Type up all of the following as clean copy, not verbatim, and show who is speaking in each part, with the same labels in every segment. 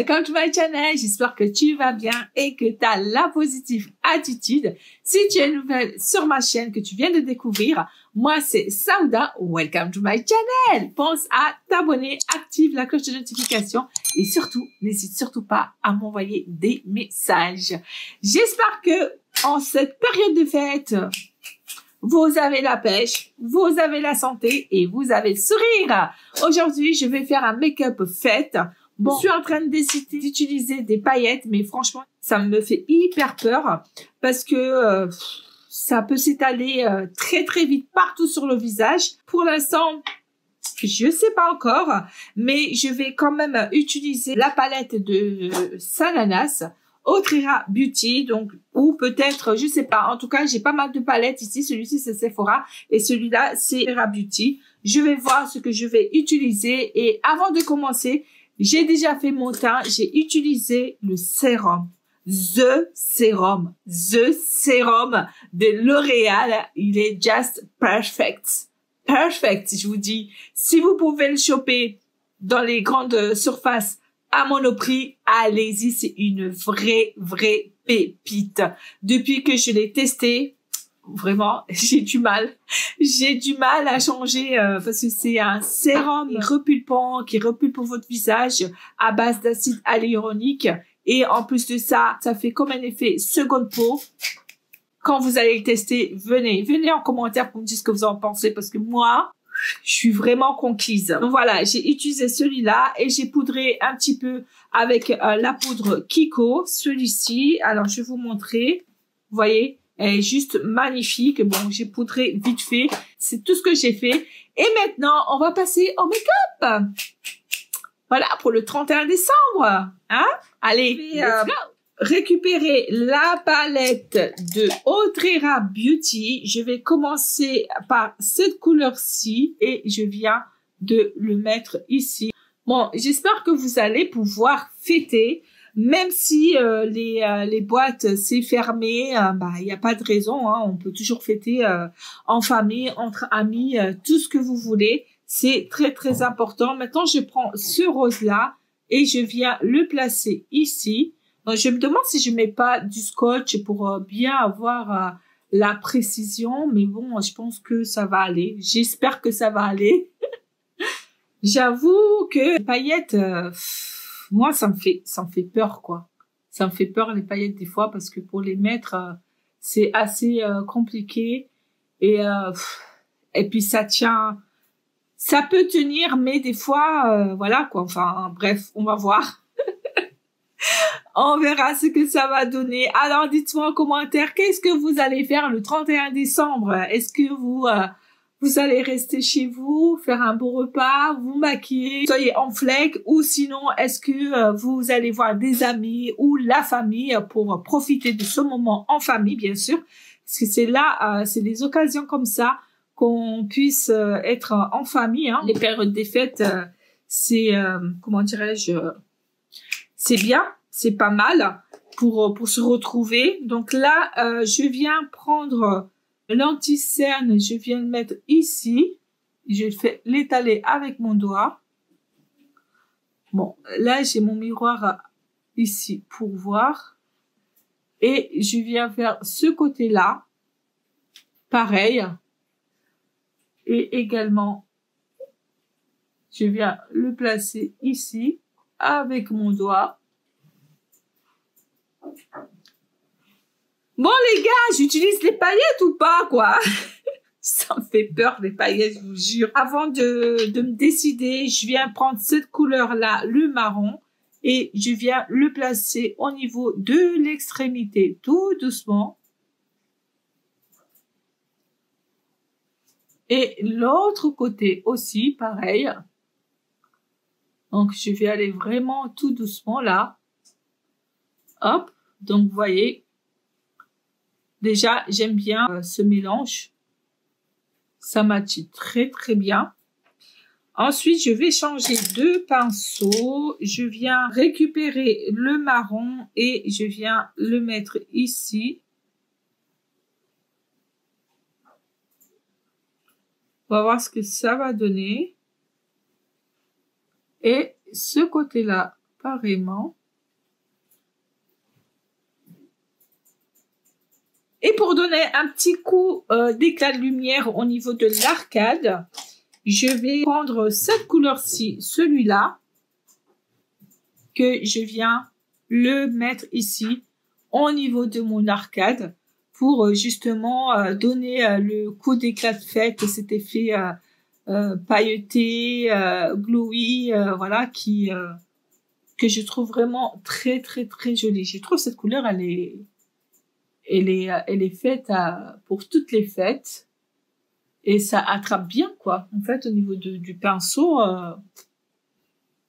Speaker 1: welcome to my channel. J'espère que tu vas bien et que tu as la positive attitude. Si tu es nouvelle sur ma chaîne, que tu viens de découvrir, moi c'est Sauda, welcome to my channel. Pense à t'abonner, active la cloche de notification et surtout, n'hésite surtout pas à m'envoyer des messages. J'espère que en cette période de fête, vous avez la pêche, vous avez la santé et vous avez le sourire. Aujourd'hui, je vais faire un make-up fête. Bon, je suis en train d'hésiter d'utiliser des paillettes, mais franchement, ça me fait hyper peur parce que ça peut s'étaler très très vite partout sur le visage. Pour l'instant, je sais pas encore, mais je vais quand même utiliser la palette de Sananas. Otrera Beauty, donc, ou peut-être, je sais pas. En tout cas, j'ai pas mal de palettes ici. Celui-ci, c'est Sephora. Et celui-là, c'est Otrera Beauty. Je vais voir ce que je vais utiliser. Et avant de commencer, j'ai déjà fait mon teint. J'ai utilisé le sérum. The Serum de L'Oréal. Il est just perfect. Perfect, je vous dis. Si vous pouvez le choper dans les grandes surfaces, à Monoprix, allez-y, c'est une vraie pépite. Depuis que je l'ai testé, vraiment, j'ai du mal. J'ai du mal à changer parce que c'est un sérum repulpant qui repulpe votre visage à base d'acide hyaluronique. Et en plus de ça, ça fait comme un effet seconde peau. Quand vous allez le tester, venez en commentaire pour me dire ce que vous en pensez parce que moi, je suis vraiment conquise. Donc voilà, j'ai utilisé celui-là et j'ai poudré un petit peu avec la poudre Kiko, celui-ci. Alors, je vais vous montrer. Vous voyez, elle est juste magnifique. Bon, j'ai poudré vite fait. C'est tout ce que j'ai fait. Et maintenant, on va passer au make-up. Voilà, pour le 31 décembre. Hein? Allez, let's go! Récupérer la palette de Otrera Beauty. Je vais commencer par cette couleur-ci et je viens de le mettre ici. Bon, j'espère que vous allez pouvoir fêter, même si les boîtes c'est fermé. Il n'y a pas de raison, hein, on peut toujours fêter en famille, entre amis, tout ce que vous voulez. C'est très important. Maintenant, je prends ce rose-là et je viens le placer ici. Donc, je me demande si je mets pas du scotch pour bien avoir la précision, mais bon, je pense que ça va aller. J'espère que ça va aller. J'avoue que les paillettes, moi, ça me fait peur, quoi. Ça me fait peur les paillettes des fois parce que pour les mettre, c'est assez compliqué et puis ça tient, ça peut tenir, mais des fois, voilà quoi. Enfin, bref, on va voir. On verra ce que ça va donner. Alors, dites-moi en commentaire, qu'est-ce que vous allez faire le 31 décembre? Est-ce que vous allez rester chez vous, faire un beau repas, vous maquiller, soyez en fleck, ou sinon, est-ce que vous allez voir des amis ou la famille pour profiter de ce moment en famille, bien sûr? Parce que c'est là, c'est des occasions comme ça qu'on puisse être en famille. Hein. Les périodes des fêtes, c'est, comment dirais-je, c'est bien. C'est pas mal pour se retrouver. Donc là, je viens prendre l'anti-cerne, je viens le mettre ici. Je fais l'étaler avec mon doigt. Bon, là, j'ai mon miroir ici pour voir. Et je viens faire ce côté-là. Pareil. Et également, je viens le placer ici avec mon doigt. Bon les gars, j'utilise les paillettes ou pas quoi? Ça me fait peur les paillettes, je vous jure. Avant de me décider, je viens prendre cette couleur-là, le marron, et je viens le placer au niveau de l'extrémité, tout doucement. Et l'autre côté aussi, pareil. Donc je vais aller vraiment tout doucement là. Hop, donc vous voyez. Déjà, j'aime bien ce mélange. Ça matche très bien. Ensuite, je vais changer de pinceau. Je viens récupérer le marron et je viens le mettre ici. On va voir ce que ça va donner. Et ce côté-là, séparément. Et pour donner un petit coup d'éclat de lumière au niveau de l'arcade, je vais prendre cette couleur-ci, celui-là, que je viens le mettre ici au niveau de mon arcade pour justement donner le coup d'éclat de fête, cet effet pailleté, glowy, voilà, que je trouve vraiment très très très jolie. Je trouve cette couleur, elle est faite pour toutes les fêtes et ça attrape bien, quoi. En fait, au niveau du pinceau,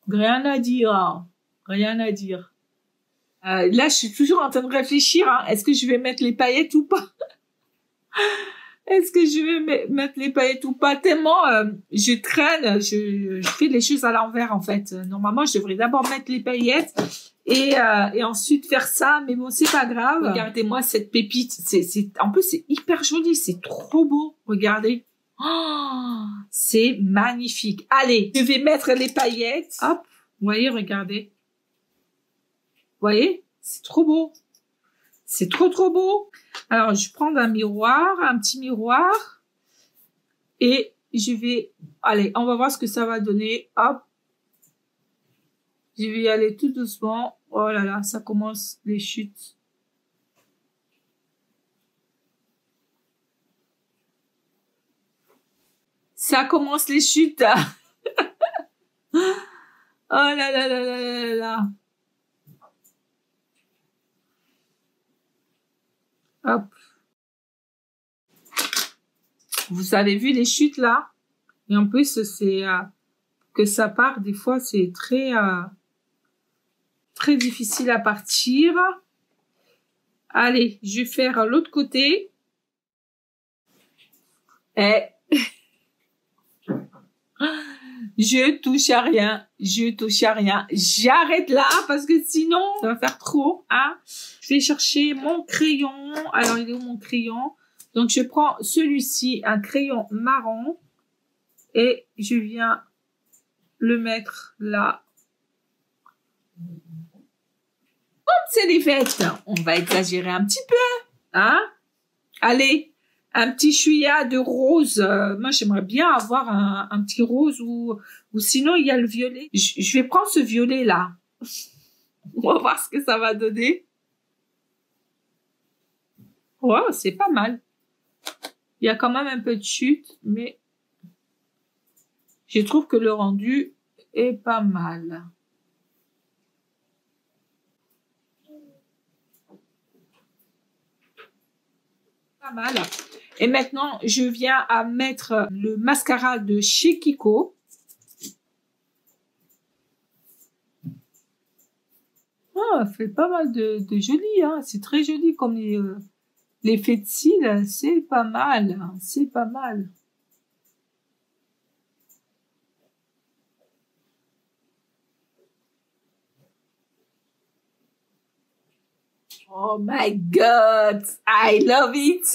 Speaker 1: rien à dire, hein. Rien à dire. Là, je suis toujours en train de réfléchir, hein. Est-ce que je vais mettre les paillettes ou pas? Est-ce que je vais mettre les paillettes ou pas? Tellement je traîne, je fais les choses à l'envers, en fait. Normalement, je devrais d'abord mettre les paillettes et ensuite faire ça, mais bon, c'est pas grave. Regardez-moi cette pépite. En plus, c'est hyper joli, c'est trop beau. Regardez. Oh, c'est magnifique. Allez, je vais mettre les paillettes. Hop, vous voyez, regardez. Vous voyez, c'est trop beau. C'est trop, trop beau. Alors, je prends un miroir, un petit miroir. Et je vais... Allez, on va voir ce que ça va donner. Hop. Je vais y aller tout doucement. Oh là là, ça commence les chutes. Ça commence les chutes. Oh là là là là là là. Hop. Vous avez vu les chutes là? Et en plus, c'est que ça part, des fois, c'est très très difficile à partir. Allez, je vais faire l'autre côté. Et je touche à rien, je touche à rien. J'arrête là parce que sinon, ça va faire trop, hein. Je vais chercher mon crayon. Alors, il est où mon crayon? Donc, je prends celui-ci, un crayon marron. Et je viens le mettre là. Comme c'est les fêtes, on va exagérer un petit peu, hein. Allez, un petit chouïa de rose. Moi, j'aimerais bien avoir un petit rose ou sinon, il y a le violet. Je vais prendre ce violet là. On va voir ce que ça va donner. Wow, c'est pas mal. Il y a quand même un peu de chute, mais je trouve que le rendu est pas mal. Pas mal. Et maintenant, je viens à mettre le mascara de chez Kiko. Ah, fait pas mal de joli, hein. C'est très joli comme l'effet de cils, c'est pas mal, c'est pas mal. Oh my God, I love it.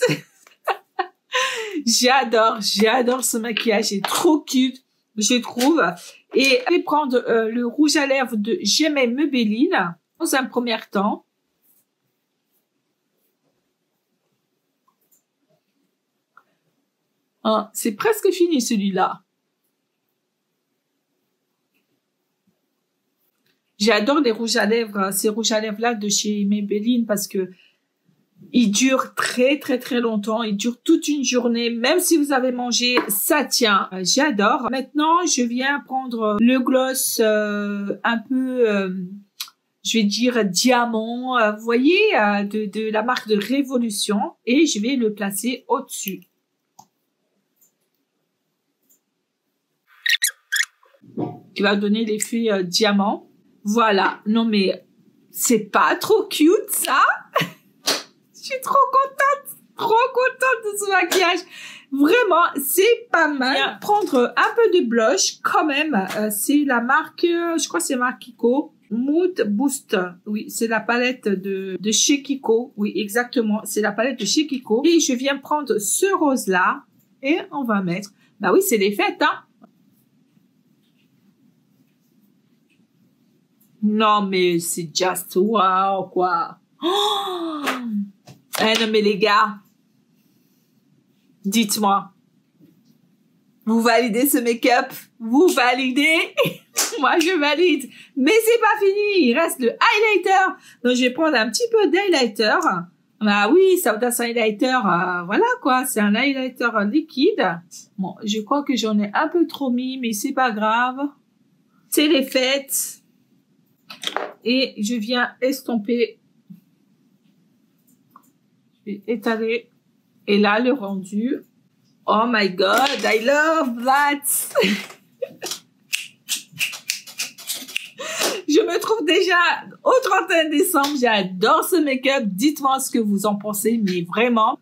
Speaker 1: J'adore ce maquillage, c'est trop cute, je trouve. Et je vais prendre le rouge à lèvres de J'aimais Maybelline dans un premier temps. Ah, c'est presque fini celui-là. J'adore les rouges à lèvres, ces rouges à lèvres là de chez Maybelline parce que ils durent très très très longtemps, ils durent toute une journée, même si vous avez mangé, ça tient. J'adore. Maintenant, je viens prendre le gloss un peu, je vais dire diamant, vous voyez, de la marque de Révolution et je vais le placer au-dessus. Qui va donner l'effet diamant. Voilà. Non mais c'est pas trop cute ça? Je suis trop contente de ce maquillage. Vraiment, c'est pas mal. Bien, prendre un peu de blush quand même. C'est la marque, je crois que c'est marque Kiko. Mood Boost. Oui, c'est la palette de chez Kiko. Oui, exactement. C'est la palette de chez Kiko. Et je viens prendre ce rose là et on va mettre. Bah oui, c'est les fêtes, hein. Non, mais c'est just wow, quoi. Oh, eh non, mais les gars, dites-moi, vous validez ce make-up? Vous validez? Moi, je valide. Mais c'est pas fini. Il reste le highlighter. Donc, je vais prendre un petit peu d'highlighter. Ah oui, Sauda Highlighter, voilà quoi. C'est un highlighter liquide. Bon, je crois que j'en ai un peu trop mis, mais c'est pas grave. C'est les fêtes. Et je viens estomper. Je vais étaler. Et là, le rendu. Oh my God, I love that. Je me trouve déjà au 31 décembre. J'adore ce make-up. Dites-moi ce que vous en pensez, mais vraiment,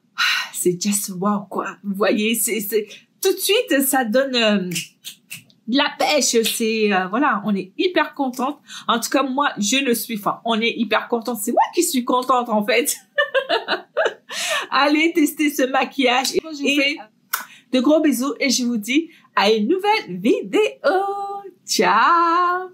Speaker 1: c'est just wow, quoi. Vous voyez, c'est tout de suite, ça donne de la pêche. C'est voilà, on est hyper contente. En tout cas, moi, je le suis. Enfin, on est hyper contente. C'est moi qui suis contente, en fait. Allez tester ce maquillage. Et je vous fais de gros bisous et je vous dis à une nouvelle vidéo. Ciao!